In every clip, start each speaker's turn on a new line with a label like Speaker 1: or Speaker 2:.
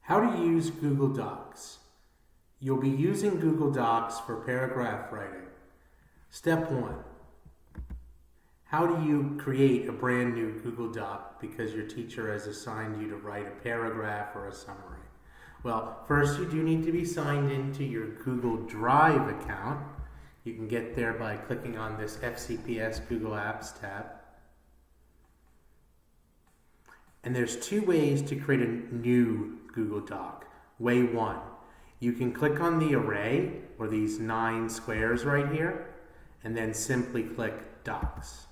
Speaker 1: How to use Google Docs. You'll be using Google Docs for paragraph writing. Step 1. How do you create a brand new Google Doc because your teacher has assigned you to write a paragraph or a summary? Well, first you do need to be signed into your Google Drive account. You can get there by clicking on this FCPS Google Apps tab. And there's two ways to create a new Google Doc. Way 1, you can click on the array or these 9 squares right here and then simply click Docs.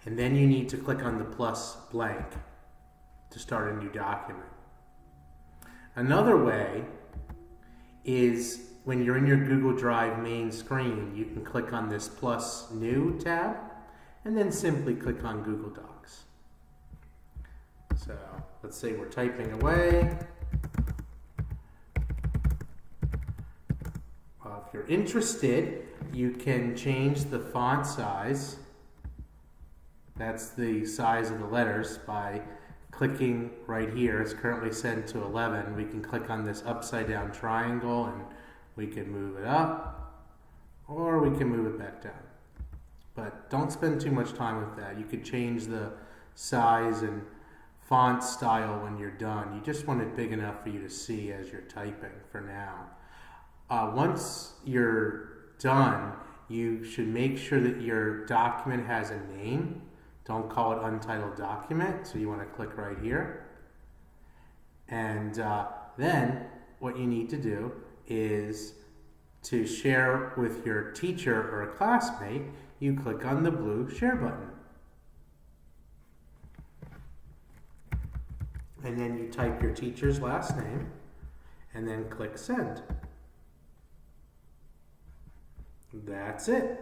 Speaker 1: And then you need to click on the plus blank to start a new document. Another way is when you're in your Google Drive main screen, you can click on this plus new tab and then simply click on Google Docs. So let's say we're typing away. If you're interested, you can change the font size. That's the size of the letters by clicking right here. It's currently set to 11. We can click on this upside down triangle and we can move it up or we can move it back down. But don't spend too much time with that. You could change the size and font style when you're done. You just want it big enough for you to see as you're typing for now. Once you're done, you should make sure that your document has a name. Don't call it untitled document, so you want to click right here. And then what you need to do is to share with your teacher or a classmate, you click on the blue share button. And then you type your teacher's last name and then click send. That's it.